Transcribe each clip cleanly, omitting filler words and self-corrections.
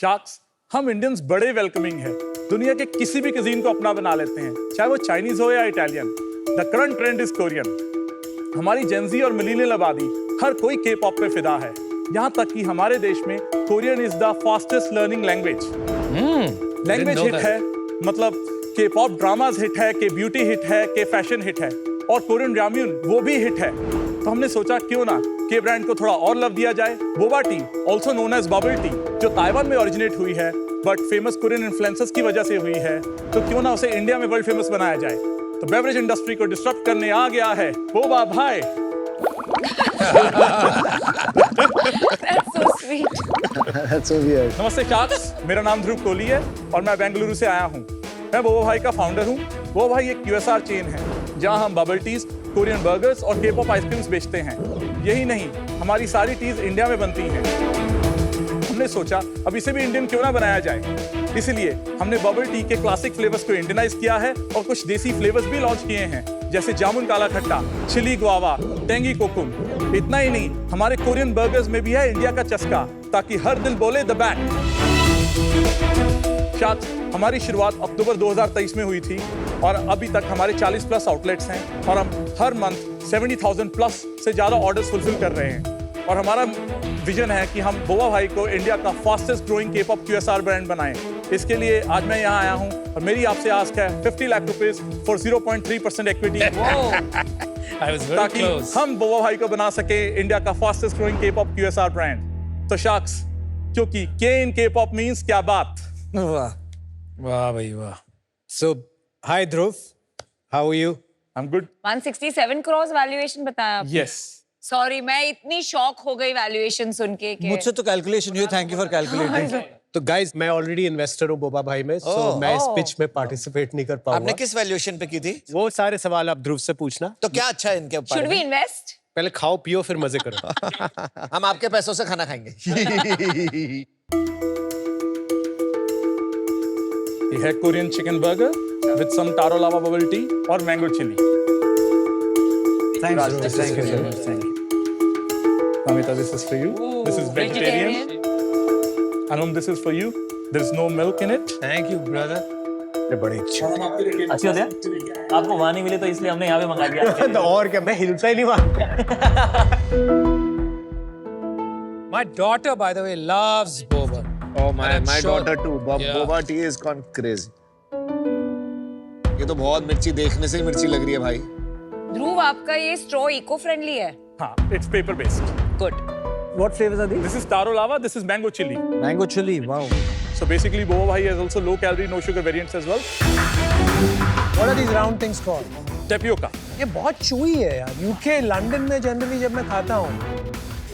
Sharks, हम Indians बड़े welcoming हैं। दुनिया के किसी भी cuisine को अपना बना लेते हैं, चाहे वो चाइनीज हो या Italian. The current trend is Korean. हमारी जेंजी और मिलीनियल आबादी हर कोई के पॉप पे फिदा है। यहाँ तक कि हमारे देश में Korean is the fastest learning language. Language hit है, मतलब के पॉप ड्रामाज हिट है, के ब्यूटी हिट है, के फैशन हिट है, और कोरियन राम्यून वो भी हिट है। तो हमने सोचा क्यों ना के ब्रांड को थोड़ा और लव दिया जाए। Boba tea, also known as bubble tea, जो ताइवान में ओरिजिनेट हुई है बट फेमस कोरियन इन्फ्लुएंसर्स की वजह से हुई है, तो क्यों ना उसे इंडिया में वर्ल्ड फेमस बनाया जाए। तो बेवरेज इंडस्ट्री को डिस्टर्ब करने आ गया है बोबा भाई। That's so sweet. That's so weird. नमस्ते शार्क्स, मेरा नाम ध्रुव कोहली है और मैं बेंगलुरु से आया हूँ। मैं बोबा भाई का फाउंडर हूँ। बोबा भाई एक QSR चेन है जहाँ हम बबल टीज, कोरियन बर्गर्स और के पॉप आइसक्रीम्स बेचते हैं। यही नहीं, हमारी सारी टीज इंडिया में बनती हैं। हमने सोचा अब इसे भी इंडियन क्यों ना बनाया जाए, इसलिए हमने बबल टी के क्लासिक फ्लेवर्स को इंडियनाइज किया है और कुछ देसी फ्लेवर्स भी लॉन्च किए हैं, जैसे जामुन काला खट्टा, चिली गुआवा, टेंगी कोकुम। इतना ही नहीं, हमारे कोरियन बर्गर्स में भी है इंडिया का चस्का, ताकि हर दिल बोले द बैक। शायद हमारी शुरुआत अक्टूबर 2023 में हुई थी और अभी तक हमारे 40 प्लस आउटलेट्स हैं और हम हर मंथ 70,000 प्लस से ज़्यादा ऑर्डर्स फुलफिल कर रहे हैं। और हमारा विजन है कि हम बोबा भाई को इंडिया का फास्टेस्ट ग्रोइंग के पॉप QSR ब्रांड बनाएं। इसके लिए आज मैं यहाँ आया हूँ और मेरी आपसे आस्क है 50 लाख रुपीस फॉर 0.3% इक्विटी, ताकि हम बोबा भाई को बना सके इंडिया का फास्टेस्ट ग्रोइंग के पॉप QSR ब्रांड। तो शार्क्स, क्योंकि के इन के पॉप मीन्स क्या बात। वाह वाह भाई वाह। So, hi Dhruv, how are you? I'm good. 167 crores valuation बताया आपने। Yes. सॉरी, मैं इतनी शॉक हो गई वैल्यूएशन सुन के कि मुझसे तो कैलकुलेशन हुई, थैंक यू फॉर कैलकुलेटिंग। तो गाइस, मैं ऑलरेडी इन्वेस्टर हूँ बोबा भाई में, सो मैं इस पिच में पार्टिसिपेट नहीं कर आपने पाऊंगा। किस वैल्यूएशन पे की थी? वो सारे सवाल आप ध्रुव से पूछना। तो क्या अच्छा है इनके ऊपर? Should we invest? पहले खाओ पियो फिर मजे करो। हम आपके पैसों से खाना खाएंगे। ये है Korean chicken burger with some taro lava bubble tea और mango chili. Thanks, Raj, Dhruv. this is Thank you for so you. much. Thank you. Amita, this is for you. This is vegetarian. Anum, this is for you. There is no milk in it. Thank you brother. ये बड़ी अच्छी। अच्छी होती है। आपको वहाँ नहीं मिले तो इसलिए हमने यहाँ पे मंगा दिया। तो और क्या, मैं हिलता ही नहीं वहाँ। My daughter, by the way, loves boba. Oh my daughter too. Yeah. Boba tea is gone crazy. ये तो बहुत मिर्ची, देखने से ही मिर्ची लग रही है भाई। ध्रुव, आपका ये स्ट्रॉ इको फ्रेंडली है। हाँ, it's paper based. Good. What flavors are these? This is taro lava. This is mango chili. Mango chili. Wow. So basically, Boba Bhai has also low calorie, no sugar variants as well. What are these round things called? Tapioca. ये बहुत chewy है यार। UK, London में generally जब मैं खाता हूँ,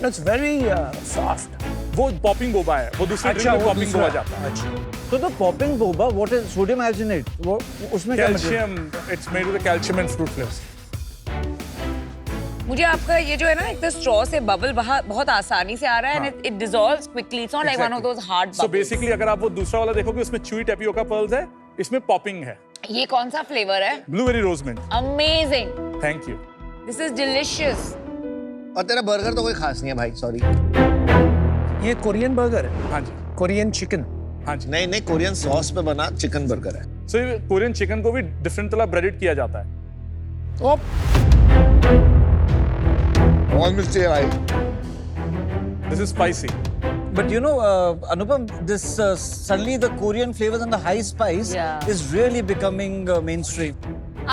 it's very soft. वो popping boba है, वो दूसरे drink में वो popping दूसरा boba जाता है। अच्छा। So the popping boba, what is sodium alginate? वो उसमें क्या material? Calcium, it's made with the calcium and fruit flavors. मुझे आपका ये जो है ना, एक तो स्ट्रॉ से बबल बहुत आसानी से आ रहा है and it dissolves quickly. It's not like one of those hard bubbles. So basically, अगर आप वो दूसरा वाला देखोगे, उसमें chewy tapioca pearls है, इसमें popping है। ये कौन सा फ्लेवर है? Blueberry rose mint. Amazing. Thank you. This is delicious. और तेरा बर्गर तो कोई खास नहीं है भाई, सॉरी। ये कोरियन बर्गर है, हाँ जी, कोरियन चिकन। हाँ जी। नहीं, कोरियन सॉस पे बना चिकन बर्गर है। So ये कोरियन चिकन को भी डिफरेंट तरह ब्रेडेड किया जाता है। बहुत मिर्ची है भाई। This is spicy. But you know, Anupam, this suddenly the Korean flavors and the high spice Yeah. is really becoming mainstream.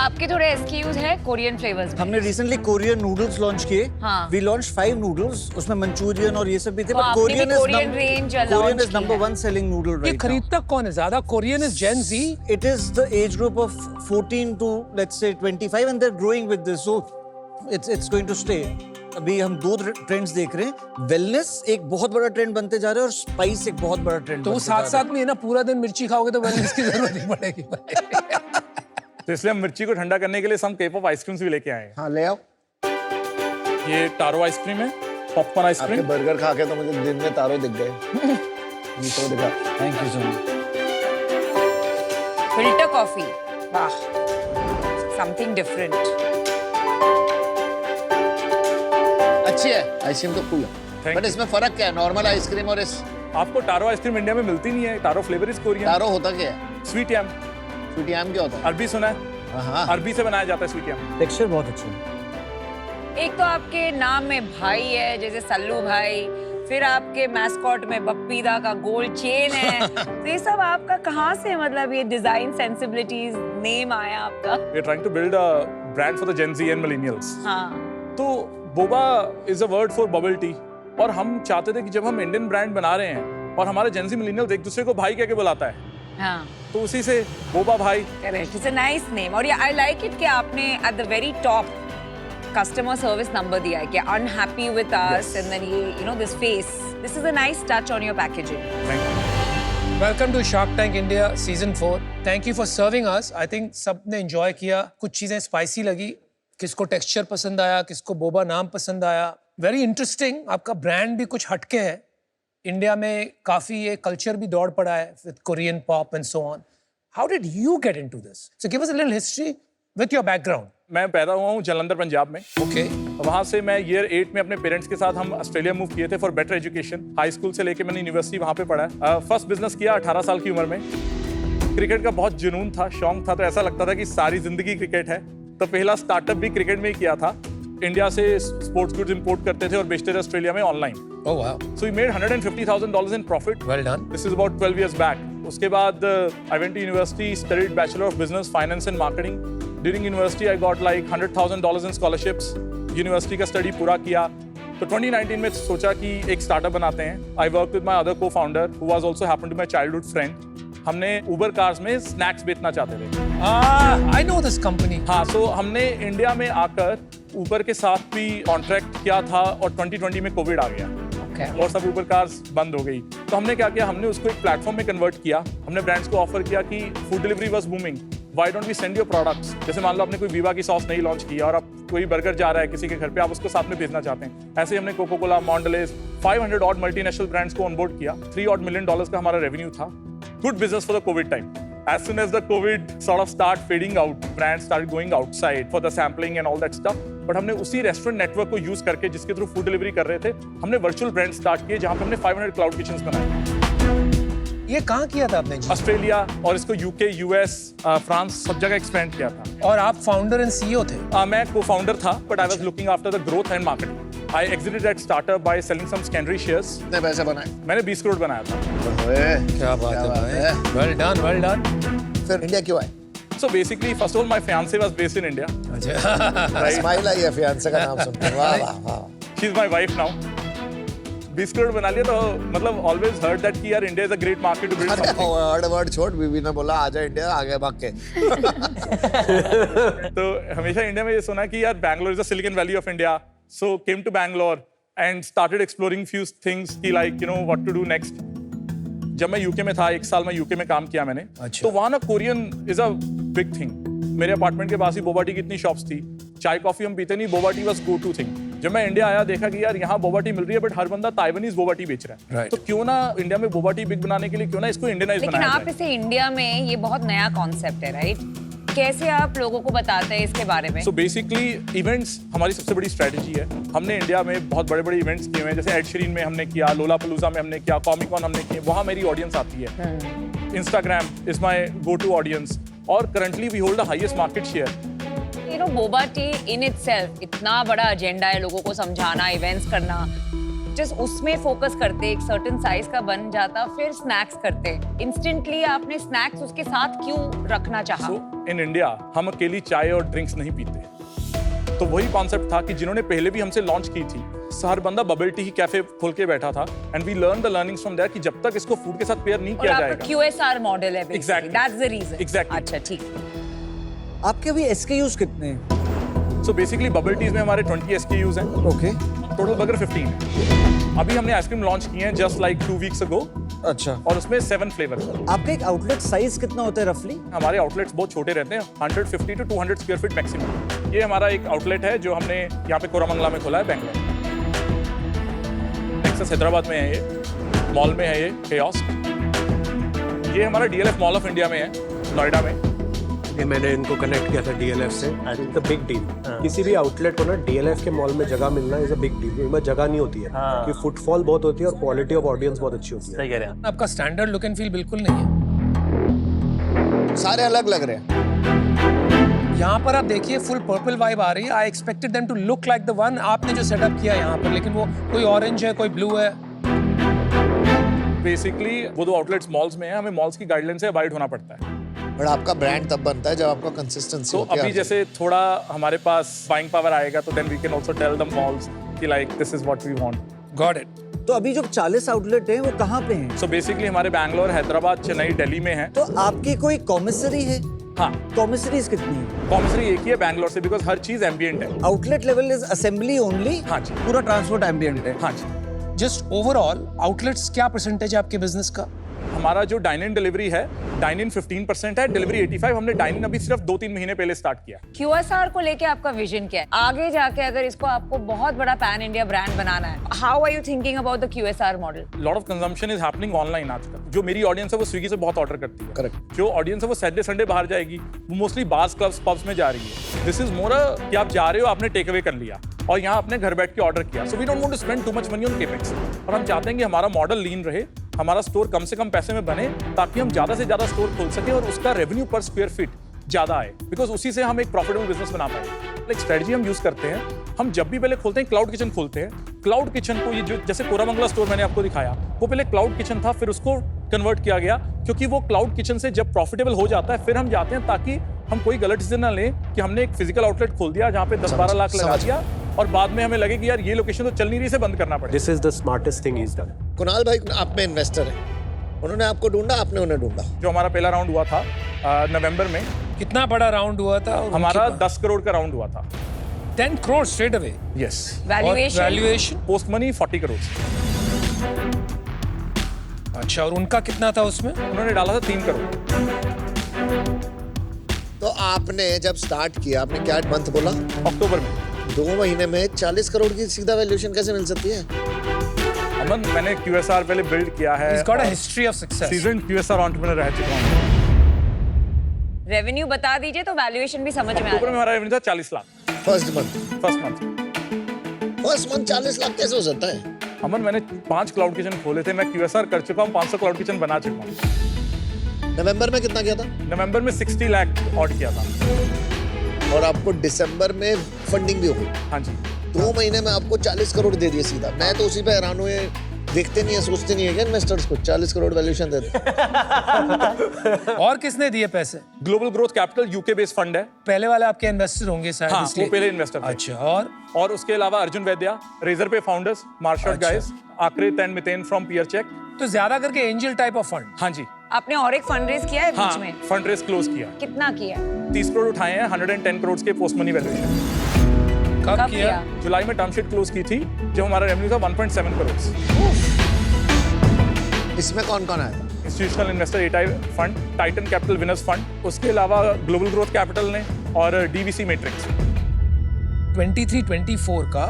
आपके थोड़े SKUs हैं कोरियन फ्लेवर्स में। हमने recently Korean noodles launch किए। हाँ। We launched 5 noodles. उसमें Manchurian और ये सब भी थे. तो But आपने Korean भी is Korean range launch Korean is की number है। 1 selling noodle ये right now. खरीदता कौन है ज्यादा? Korean is Gen Z. It is the age group of 14 to let's say 25 and they're growing with this. So it's going to stay. अभी हम दो ट्रेंड्स देख रहे हैं। वेलनेस एक बहुत बड़ा ट्रेंड बनते जा रहा है और स्पाइस एक बहुत बड़ा ट्रेंड तो वो साथ साथ में है ना, पूरा दिन मिर्ची खाओगे तो वेलनेस की जरूरत नहीं पड़ेगी। तो इसलिए हम मिर्ची को ठंडा करने के लिए some K-pop आइसक्रीम्स भी लेके आए हैं। हाँ, ले आओ। ये टारो आइसक्रीम है, पॉपकॉर्न आपके आइसक्रीम। बर्गर खा के तो मुझे दिन में तारों दिख गए। ये तो दिखा। Thank you so much. Filter coffee, वाह, समथिंग डिफरेंट। अच्छी है आइसक्रीम तो कूल है। Thank but you. इसमें फर्क क्या है नॉर्मल आइसक्रीम और इस आपको टारो आइसक्रीम इंडिया में मिलती नहीं है। Taro flavour is Korean. Taro होता क्या है? स्वीट यम, स्वीट याम क्या होता है? अरबी सुना है? हाँ अरबी से बनाया जाता है स्वीट यम। टेक्सचर बहुत अच्छा है। एक तो आपके नाम में भाई है जैसे सल्लू भाई, फिर आपके मैस्कॉट में बप्पीदा का गोल्ड चेन है। तो ये सब आपका कहाँ से, मतलब ये डिजाइन सेंसिबिलिटीज नेम आया आपका? We are trying to build a brand for the Gen Z and millennials. हाँ, तो boba is a word for bubble tea, और हम चाहते थे कि जब हम इंडियन ब्रांड बना रहे हैं और हमारे जेन ज़ी मिलेनियल्स एक दूसरे को भाई कह के बुलाता है, हाँ, तो उसी से बोबा भाई। Correct, it's a nice name. और ये आई लाइक इट कि आपने at the very top customer service number दिया है कि unhappy with us, and then ये you know this face, this is a nice touch on your packaging. Thank you. Welcome to Shark Tank India season 4। Thank you for serving us. I think सबने enjoy किया। कुछ चीज़ें spicy लगी, किसको texture पसंद आया, किसको बोबा नाम पसंद आया। Very interesting. आपका ब्रांड भी कुछ हटके है। इंडिया में काफ़ी ये कल्चर भी दौड़ पड़ा है with Korean pop and so on. How did you get into this? So give us a little history with your background. मैं पैदा हुआ हूँ जलंधर पंजाब में। ओके। वहाँ से मैं ईयर 8 में अपने पेरेंट्स के साथ हम ऑस्ट्रेलिया मूव किए थे for better education. High school से लेके मैंने यूनिवर्सिटी वहाँ पे पढ़ा है। फर्स्ट बिजनेस किया 18 साल की उम्र में। क्रिकेट का बहुत जुनून था, शौक था, तो ऐसा लगता था कि सारी जिंदगी क्रिकेट है। तो पहला स्टार्टअप भी क्रिकेट में ही किया था। इंडिया से स्पोर्ट्स गुड्स इंपोर्ट करते थे और बेचते थे ऑस्ट्रेलिया में online. Oh wow, so we made $150,000 in profit. Well done. This is about 12 years back. उसके बाद I went to university, studied bachelor of business finance and marketing. During university I got like $100,000 in scholarships. University का study पूरा किया तो 2019 में सोचा कि एक स्टार्टअप बनाते हैं। I work with my other co founder who was also happen to my childhood friend. हमने उबर कार्स में स्नैक्स बेचना चाहते थे। I know this company. हाँ, सो हमने इंडिया में आकर ऊबर के साथ भी कॉन्ट्रैक्ट किया था और 2020 में कोविड आ गया और सब ऊबर कार्स बंद हो गई। तो हमने क्या किया, हमने उसको एक प्लेटफॉर्म में कन्वर्ट किया। हमने ब्रांड्स को ऑफर किया कि food delivery was booming, why don't we send your products. जैसे मान लो आपने कोई वीवा की सॉस नहीं लॉन्च किया और आप कोई बर्गर जा रहा है किसी के घर पे, आप उसको साथ में भेजना चाहते हैं। ऐसे ही हमने Coca Cola, Mondelez, 500 odd multinational brands को ऑनबोर्ड किया। $3 odd million का हमारा रेवेन्यू था। Good business for the Covid time. As soon as the COVID sort of start fading out, brands started going outside for the sampling and all that stuff. But हमने उसी restaurant network को use करके, जिसके through food delivery कर रहे थे, हमने virtual brand start किए जहां पे हमने 500 क्लाउड किचन्स बनाए। ये कहाँ किया था आपने जी? ऑस्ट्रेलिया और इसको यूके, यूएस, फ्रांस, सब जगह एक्सपेंड किया था। और आप फाउंडर एंड सीईओ थे? मैं को-फाउंडर था, but I was looking after the growth and marketing. I exited that startup by selling some secondary shares. कितने पैसे बनाए? मैंने 20 करोड़ बनाया था। क्या बात है भाई, वेल डन वेल डन। फिर इंडिया क्यों आए? So basically, first of all, my fiancée was based in India. अच्छा। स्माइल आई है फियांसे का नाम सुनकर। वाह वाह वाह। She's my wife now. 20 crore बना लिया तो मतलब always heard that कि यार India is a great market to build अरे something. वर्ड छोड़, बीवी ने बोला आजा इंडिया, आगे भाग के। तो हमेशा इंडिया में ये सुना कि यार Bangalore is the Silicon Valley of India. So came to Bangalore and started exploring few things कि like you know what to do next. जब मैं यूके में था, 1 साल में यूके में काम किया मैंने। अच्छा। तो वहाँ ना Korean is a big thing. मेरे अपार्टमेंट के पास ही बोबा टी की इतनी शॉप्स थी। चाय कॉफी हम पीते नहीं, boba tea was go to thing. जब मैं इंडिया आया, देखा कि यार यहाँ बोबा टी मिल रही है, बट हर बंदा ताइवानीज बोबा टी बेच रहा है। Right. तो क्यों ना इंडिया में बोबा टी बिग बनाने के लिए क्यों ना इसको इंडियनाइज लेकिन बनाया आप जाए। इसे इंडिया में, ये बहुत नया कॉन्सेप्ट है, राइट? कैसे आप लोगों को बताते हैं इसके बारे में? सो बेसिकली इवेंट्स हमारी सबसे बड़ी स्ट्रेटजी है। हमने इंडिया में बहुत बड़े बड़े इवेंट्स किए हुए हैं, जैसे एड शीरन में हमने किया, लोलापलूजा में हमने किया, कॉमिकॉन हमने किए। वहाँ मेरी ऑडियंस आती है। Instagram is my go to audience और currently we hold the highest market share. You know boba tea in itself इतना बड़ा एजेंडा है, लोगों को समझाना, इवेंट्स करना, जस्ट उसमें फोकस करते, एक सर्टेन साइज का बन जाता, फिर स्नैक्स करते। इंस्टेंटली आपने स्नैक्स उसके साथ क्यों रखना चाहा? सो इन इंडिया हम अकेली चाय और ड्रिंक्स नहीं पीते। तो वही कॉन्सेप्ट था कि जिन्होंने पहले भी हमसे लॉन्च की थी, हर बंदा बबल टी ही कैफे खोल के बैठा था। And we learn the learnings from there कि जब तक इसको फूड के साथ पेयर नहीं और किया आपका जाएगा। QSR मॉडल है, Exactly. That's the reason. Exactly. अच्छा, ठीक। आपके अभी SKUs कितने हैं? सो बेसिकली बबल टीज में हमारे 20 SKUs हैं। ओके। टोटल बर्गर 15 है। अभी हमने आइसक्रीम लॉन्च की है जस्ट लाइक 2 weeks ago अच्छा। और उसमें 7 फ्लेवर। आपका एक आउटलेट साइज कितना होता है रफली? हमारे आउटलेट्स बहुत छोटे रहते हैं, 150 to 200 स्क्वायर फीट मैक्सिमम। ये हमारा एक आउटलेट है जो हमने यहाँ पे कोरामंगला में खोला है, बेंगलोर। नेक्सस हैदराबाद में है, ये मॉल में है, ये कियोस्क। ये हमारा DLF मॉल ऑफ इंडिया में है, नोएडा में। ये मैंने इनको कनेक्ट किया था DLF से। It's a big deal. किसी भी आउटलेट को ना DLF के मॉल में जगह मिलना इज अ बिग डील। इनमें जगह नहीं होती है कि फुटफॉल बहुत होती है और क्वालिटी ऑफ ऑडियंस बहुत अच्छी होती है। सही कह रहे हैं। आपका स्टैंडर्ड लुक एंड फील बिल्कुल नहीं है। सारे अलग लग रहे हैं। यहाँ पर आप देखिए फुल पर्पल वाइब आ रही है। I expected them to look like the one आपने जो सेटअप किया यहाँ पर, लेकिन वो कोई ऑरेंज है, कोई ब्लू है। बेसिकली वो दो आउटलेट्स मॉल्स में है, हमें मॉल्स की गाइडलाइन से अवॉइड होना पड़ता है। बट आपका ब्रांड तब बनता है जब आपका कंसिस्टेंसी तो होती है। अभी जैसे थोड़ा हमारे पास बाइंग पावर आएगा तो then we can also tell the malls कि like this is what we want. Got it. तो अभी जो 40 आउटलेट हैं वो कहाँ पे हैं? सो बेसिकली हमारे बैंगलोर, हैदराबाद, चेन्नई, दिल्ली में है। तो आपकी कोई कॉमिसरी है? हाँ, कॉमिसरीज कितनी है? कॉमर्सरी एक ही है बैंगलोर से, बिकॉज हर चीज एम्बिएंट है। Outlet level is assembly only? हाँ जी। पूरा ट्रांसपोर्ट एम्बिएंट है? हाँ जी। जस्ट ओवरऑल आउटलेट्स क्या परसेंटेज है आपके बिजनेस का? हमारा जो डाइन इन डिलीवरी है, डाइन इन 15% है, डिलीवरी 85। हमने डाइन इन अभी सिर्फ 2-3 महीने पहले स्टार्ट किया। QSR को लेके आपका विजन क्या है? आगे जाके अगर इसको आपको बहुत बड़ा पैन इंडिया ब्रांड बनाना है, how are you thinking about the QSR model? Lot of consumption is happening online आजकल। जो मेरी ऑडियंस है वो स्विगी से बहुत ऑर्डर करती है। करेक्ट। जो ऑडियंस है वो सैटरडे संडे बाहर जाएगी, वो मोस्टली बार्स, क्लब्स, पब्स में जा रही है। दिस इज मोर कि आप जा रहे हो, आपने टेक अवे कर लिया और यहाँ आपने घर बैठ के ऑर्डर किया। So we don't want to spend too much money on capex. और हम चाहते हैं कि हमारा मॉडल लीन रहे, हमारा स्टोर कम से कम पैसे में बने, ताकि हम ज्यादा से ज्यादा स्टोर खोल सके और उसका रेवेन्यू पर स्क्वायर फीट ज्यादा आए, बिकॉज उसी से हम एक प्रॉफिटेबल बिजनेस बना पाए। एक स्ट्रेटजी हम यूज करते हैं, हम जब भी पहले खोलते हैं क्लाउड किचन खोलते हैं। क्लाउड किचन को ये जो जैसे कोरामंगला स्टोर मैंने आपको दिखाया, वो पहले क्लाउड किचन था, फिर उसको कन्वर्ट किया गया, क्योंकि वो क्लाउड किचन से जब प्रॉफिटेबल हो जाता है फिर हम जाते हैं, ताकि हम कोई गलत डिसीजन ना लें कि हमने एक फिजिकल आउटलेट खोल दिया जहाँ पे 10-12 लाख लगा दिया और बाद में हमें लगे कि यार ये लोकेशन तो चल नहीं रही, से बंद करना पड़ेगा। This is the smartest thing is done. Kunal भाई आप में इन्वेस्टर है, उन्होंने आपको ढूंढा, आपने उन्हें ढूंढा। जो हमारा पहला राउंड हुआ था नवंबर में, कितना बड़ा राउंड हुआ था? और हमारा 10 करोड़ का राउंड हुआ था। 10 crore straight away. Yes. Valuation? Post money 40 crore. अच्छा, और उनका कितना था उसमें? उन्होंने डाला था 3 करोड़। तो आपने जब स्टार्ट किया, आपने क्या मंथ बोला? अक्टूबर में। 2 महीने में 40 करोड़ की सीधा वैल्यूएशन कैसे मिल सकती है? अमन, मैंने QSR पहले बिल्ड किया है। He's got a history of success. Season QSR entrepreneur रह चुका हूँ। रेवेन्यू बता दीजिए तो वैल्यूएशन भी समझ में आ अक्टूबर में जाए। हमारा रेवेन्यू था 40 lakh first month first month. 40 lakh कैसे हो सकता है? अमन, मैंने 5 क्लाउड किचन खोले थे, मैं QSR कर चुका हूँ, 500 क्लाउड किचन बना चुका हूँ। नवंबर में कितना किया था? नवंबर में 60 लाख ऑड किया था। और आपको दिसंबर में फंडिंग भी हो गई। हाँ जी। 2 महीने में आपको 40 करोड़ दे दिए सीधा। मैं तो उसी पे हैरान हुए, देखते नहीं है, सोचते नहीं है क्या इन्वेस्टर्स को 40 करोड़ वैल्यूएशन देते? और किसने दिए पैसे? Global growth capital UK based fund है। पहले वाले आपके इन्वेस्टर होंगे शायद, हाँ, इसलिए। वो पहले इन्वेस्टर थे। अच्छा, और उसके अलावा Arjun Vaidya, Razorpay founders, मार्शल अच्छा। Guys, Aakrit and Miten from PierCheck. तो ज्यादा करके एंजल टाइप ऑफ फंड। हाँ जी। आपने और एक फंड रेज किया है हाँ, बीच में? फंड रेज क्लोज किया। कितना किया? 30 करोड़ उठाए हैं, 110 करोड़ के पोस्ट मनी वैल्यूएशन। कब किया? जुलाई में टर्म शीट क्लोज की थी, जब हमारा रेवेन्यू था 1.7 करोड़। इसमें कौन कौन आया था? इंस्टीट्यूशनल इन्वेस्टर एटाई fund, Titan Capital Winners Fund, उसके अलावा ग्लोबल ग्रोथ कैपिटल ने और डीवीसी मैट्रिक्स। 23-24 का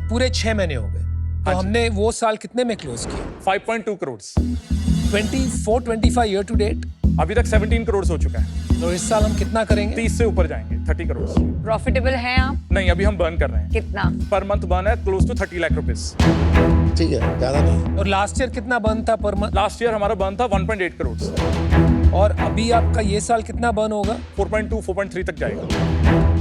पूरे 6 महीने हो गए, तो हाँ जी। हमने वो साल कितने में क्लोज किया? 5.2 करोड़। 24-25 ईयर टू डेट अभी तक 17 करोड़ हो चुका है। तो इस साल हम कितना करेंगे? 30 से ऊपर जाएंगे, 30 करोड़। प्रॉफिटेबल हैं आप? नहीं, अभी हम बर्न कर रहे हैं। कितना? पर मंथ बर्न है क्लोज टू 30 लाख रुपीस। ठीक है, ज्यादा नहीं। और लास्ट ईयर कितना बर्न था पर मंथ? लास्ट ईयर हमारा बर्न था 1.8 करोड़। और अभी आपका ये साल कितना बर्न होगा? 4.2 4.3 तक जाएगा।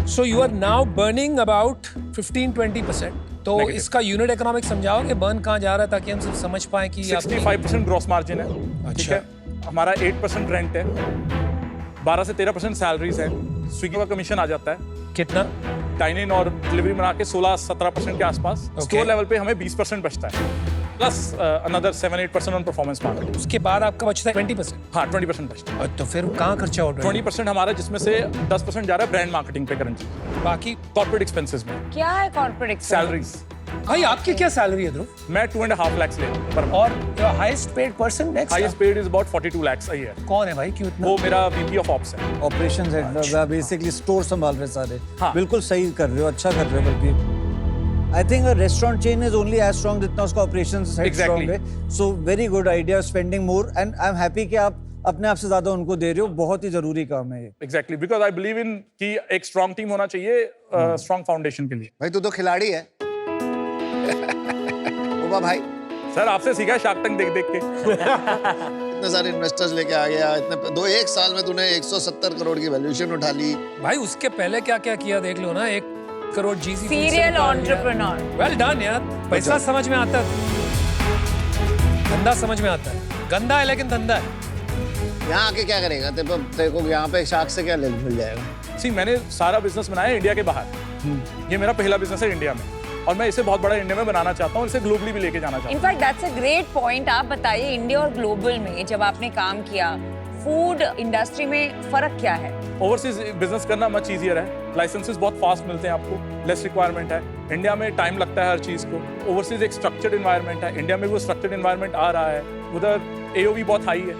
So you are now burning about 15-20%। तो Negative. इसका यूनिट इकोनॉमिक्स समझाओ कि बर्न कहाँ जा रहा है, ताकि हम सब समझ पाए कि आपकी- 65% ग्रॉस मार्जिन है। ठीक अच्छा। है, हमारा 8% रेंट है, 12 से 13% सैलरीज है, स्विगी का कमीशन आ जाता है, कितना? डाइन इन और डिलीवरी बना के 16-17% के आसपास। स्टोर लेवल पे हमें 20% बचता है, plus another 7-8% on performance marketing. उसके बाद आपका बचता है 20%। हाँ, 20% बचता है। और तो फिर कहाँ खर्चा हो रहा है? 20% हमारा, जिसमें से 10% जा रहा है ब्रांड मार्केटिंग पे करंटली, बाकी कॉर्पोरेट एक्सपेंसेस में, क्या है कॉर्पोरेट सैलरीज। भाई आपकी क्या सैलरी है ध्रुव? मैं 2.5 लाख ले रहा हूँ पर और highest paid person next? Highest paid is about 42 lakhs a year। कौन है भाई, क्यों इतना? वो मेरा VP ऑफ ऑप्स है। ऑपरेशंस हेड, बेसिकली स्टोर संभाल रहे सारे। हाँ। बिल्कुल सही कर रहे हो, अच्छा कर रहे हो। बल्कि I think a restaurant chain is only as strong जितना उसका ऑपरेशंस हेड स्ट्रांग है। So very good idea, spending more, and I am happy कि आप अपने आप से ज्यादा उनको दे रहे हो, बहुत ही जरूरी काम है ये। Exactly, because I believe in कि एक स्ट्रॉन्ग टीम होना चाहिए स्ट्रॉन्ग फाउंडेशन के लिए। भाई तू तो खिलाड़ी है। ओबा भाई सर आपसे सीखा शार्क टैंक देख देख के। इतने सारे इन्वेस्टर्स लेके आ गया, इतने एक साल में तूने 170 करोड़ की वैल्यूएशन उठा ली। भाई उसके पहले क्या क्या किया देख लो ना, 1 crore GC serial entrepreneur. Well done यार, पैसा समझ में आता है, धंधा समझ में आता है, गंदा है लेकिन धंधा है। यहाँ आके क्या करेगा? तेरे को यहाँ पे शार्क से क्या मिल जाएगा? सी मैंने सारा बिजनेस बनाया है इंडिया के बाहर। ये मेरा पहला बिजनेस है इंडिया में, और मैं इसे बहुत बड़ा इंडिया में बनाना चाहता हूँ, इसे ग्लोबली भी लेके जाना चाहता हूँ। In fact that's a great point. आप बताइए इंडिया और ग्लोबल में जब आपने काम किया, फूड इंडस्ट्री में फर्क क्या है? ओवरसीज बिजनेस करना मच ईजियर है, लाइसेंसेस बहुत फास्ट मिलते हैं आपको, लेस रिक्वायरमेंट है। इंडिया में टाइम लगता है हर चीज़ को। ओवरसीज एक स्ट्रक्चर्ड एनवायरनमेंट है, इंडिया में वो स्ट्रक्चर्ड एनवायरनमेंट आ रहा है। उधर एओवी बहुत हाई है,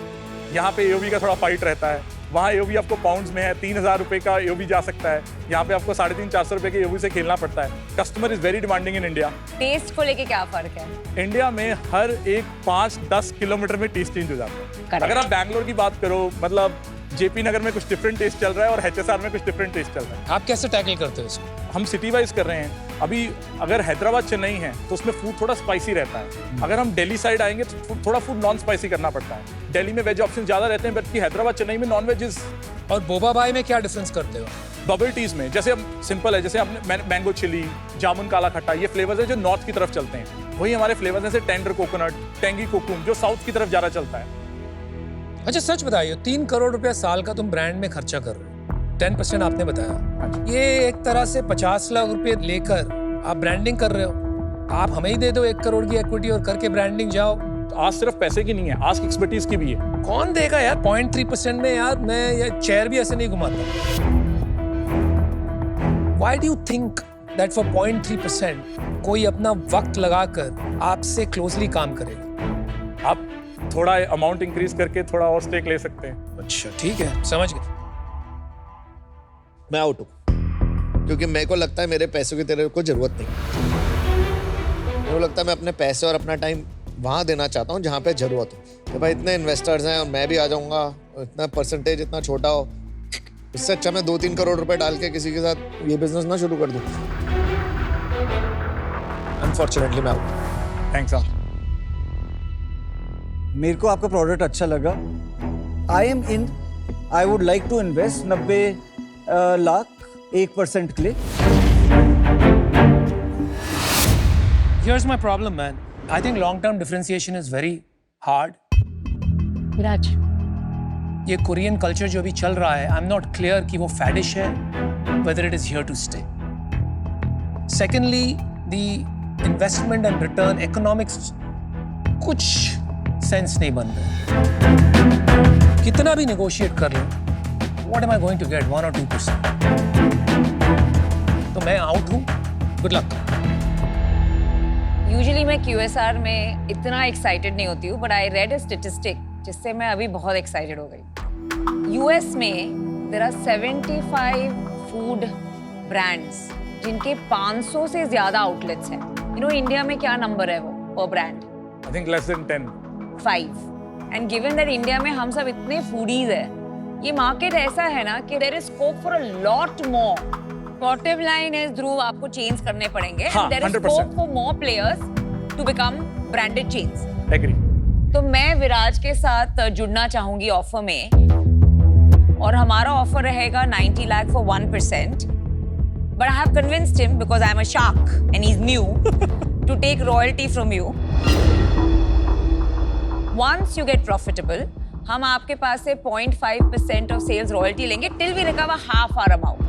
यहाँ पे एओवी का थोड़ा फाइट रहता है। वहाँ एओवी आपको पाउंड्स में है, 3,000 रुपये का एओवी जा सकता है, यहाँ पे आपको 350-400 रुपये के एओवी से खेलना पड़ता है। Customer is very demanding in India. Taste को लेके क्या फर्क है? इंडिया में हर एक 5-10 किलोमीटर में टेस्ट चेंज हो जाता है। Correct. अगर आप बैंगलोर की बात करो, मतलब जेपी नगर में कुछ डिफरेंट टेस्ट चल रहा है और HSR में कुछ डिफरेंट टेस्ट चल रहा है। आप कैसे टैकल करते हो इसको? हम सिटी वाइज कर रहे हैं। अभी अगर हैदराबाद चेन्नई है तो उसमें फूड थोड़ा स्पाइसी रहता है। अगर हम दिल्ली साइड आएंगे तो थोड़ा फूड नॉन स्पाइसी करना पड़ता है। दिल्ली में वेज ऑप्शन ज़्यादा रहते हैं, बल्कि हैदराबाद चेन्नई में नॉन वेज। और बोबा भाई में क्या डिफरेंस करते हो? बबल टीज में जैसे हम सिंपल है, जैसे हमने मैंगो चिली, जामुन काला खट्टा, ये फ्लेवर्स है जो नॉर्थ की तरफ चलते हैं। वही हमारे फ्लेवर्स हैं जैसे टेंडर कोकोनट, टेंगी कोकुम, जो साउथ की तरफ ज़्यादा चलता है। अच्छा सच बताइए, 3 करोड़ रुपया साल का तुम ब्रांड में खर्चा कर रहे हो, 10% आपने बताया। ये एक तरह से 50 लाख रुपए लेकर आप ब्रांडिंग कर रहे हो। आप हमें ही दे दो 1 करोड़ की इक्विटी और करके ब्रांडिंग जाओ। तो आज सिर्फ पैसे की नहीं है, आज एक्सपर्टीज की भी है। कौन देगा यार 0.3% में? यार मैं ये चेयर भी ऐसे नहीं घुमाता। Why do you think that for 0.3% कोई अपना वक्त लगाकर आपसे क्लोजली काम करेगा? आप थोड़ा अमाउंट इंक्रीज करके थोड़ा और स्टेक ले सकते हैं। अच्छा ठीक है, समझ गए। मैं आउट हूँ, क्योंकि मेरे को लगता है मेरे पैसों की तेरे को जरूरत नहीं। मेरे को लगता है मैं अपने पैसे और अपना टाइम वहाँ देना चाहता हूँ जहाँ पे जरूरत हो। तो भाई इतने इन्वेस्टर्स हैं और मैं भी आ जाऊँगा, इतना परसेंटेज इतना छोटा हो, इससे अच्छा मैं 2-3 करोड़ रुपए डाल के किसी के साथ ये बिजनेस ना शुरू कर दूँ। अनफॉर्चुनेटली मैं आउट। थैंक्स आप। मेरे को आपका प्रोडक्ट अच्छा लगा। I am in, I would like to invest 90 lakh 1% के लिए। Here's my problem, man. I think long-term differentiation is very hard. विराज, ये कोरियन कल्चर जो अभी चल रहा है, I'm not clear कि वो फैडिश है, whether it is here to stay. Secondly, the investment and return economics कुछ सेंस नहीं बन रहा। कितना भी negotiate कर लो, what am I going to get? 1 or 2%? तो मैं आउट हूँ। Good luck. यूजुअली मैं QSR में इतना एक्साइटेड नहीं होती हूँ, but I read a statistic जिससे मैं अभी बहुत एक्साइटेड हो गई। यूएस में देयर आर 75 फूड ब्रांड्स जिनके 500 से ज्यादा आउटलेट्स हैं। यू नो इंडिया में क्या नंबर है वो पर brand? I think less than 10। 5। And given that India में हम सब इतने फूडीज है, ये मार्केट ऐसा है ना कि there is scope for a lot more. Bottom line is Dhruv, आपको चेंज करने पड़ेंगे। हाँ, there is 100%. Scope for more players to become branded chains. Agree. तो मैं विराज के साथ जुड़ना चाहूंगी ऑफर में, और हमारा ऑफर रहेगा 90 lakh for 1%. But I have convinced him, because I'm a shark and he's new, to take royalty from you. Once you get profitable, हम आपके पास से 0.5% of sales royalty लेंगे till we recover half our amount.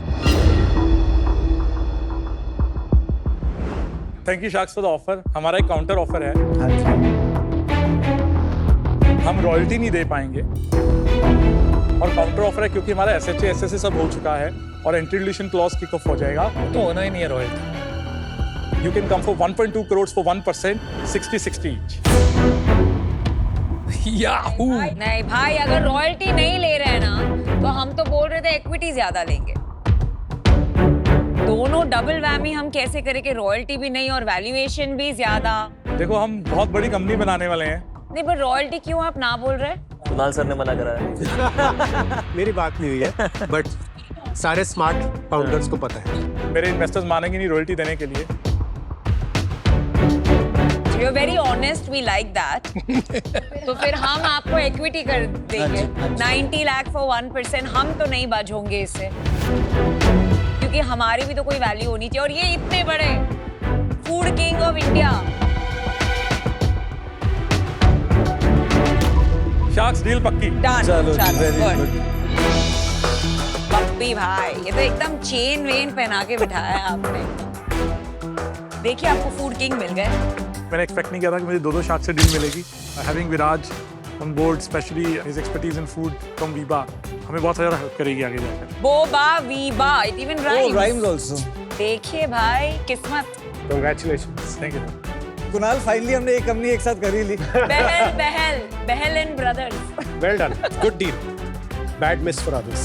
Thank you sharks for the offer. हमारा एक counter offer है, हाँ जी। हम royalty नहीं दे पाएंगे, और काउंटर ऑफर है क्योंकि हमारा SHA SSA सब हो चुका है और anti dilution clause kick off हो जाएगा। तो होना ही नहीं है royalty. You can come for 1.2 crore for 1%, 60-60 each. Yahoo. नहीं भाई, अगर रॉयल्टी नहीं ले रहे हैं ना, तो हम तो बोल रहे थे इक्विटी ज्यादा लेंगे। दोनों डबल वैमी हम कैसे करें कि रॉयल्टी भी नहीं और वैल्यूएशन भी ज्यादा? देखो हम बहुत बड़ी कंपनी बनाने वाले हैं। नहीं, पर रॉयल्टी क्यों आप ना बोल रहे हैं? कुणाल सर ने मना करा है। मेरी बात नहीं हुई है, बट सारे स्मार्ट फाउंडर्स को पता है। मेरे इन्वेस्टर्स मानेंगे नहीं रॉयल्टी देने के लिए। You're very honest, we like that. तो फिर हम आपको इक्विटी कर देंगे 90 लाख for 1%। हम तो नहीं बाज होंगे इससे, क्योंकि हमारी भी तो कोई वैल्यू होनी चाहिए। और ये इतने बड़े food king of India, sharks deal पक्की। डन। चलो जी, चलो very good। good। पप्पी भाई, ये तो एकदम चेन वेन पहना के बिठाया है आपने। देखिए आपको फूड किंग मिल गए। मैंने एक्सपेक्ट नहीं किया था कि मुझे दो शार्क से डील मिलेगी। Having Viraj on board, specially his expertise in food from Veeba, हमें बहुत ज़्यादा हेल्प करेगी आगे जाकर। Boba Veeba, it even Oh, rhymes. rhymes also. देखिए भाई, किस्मत। Congratulations. थैंक यू। कुणाल, फाइनली हमने एक कंपनी एक साथ कर ही ली। Bahl and brothers. Well done. Good deal. Bad miss for others.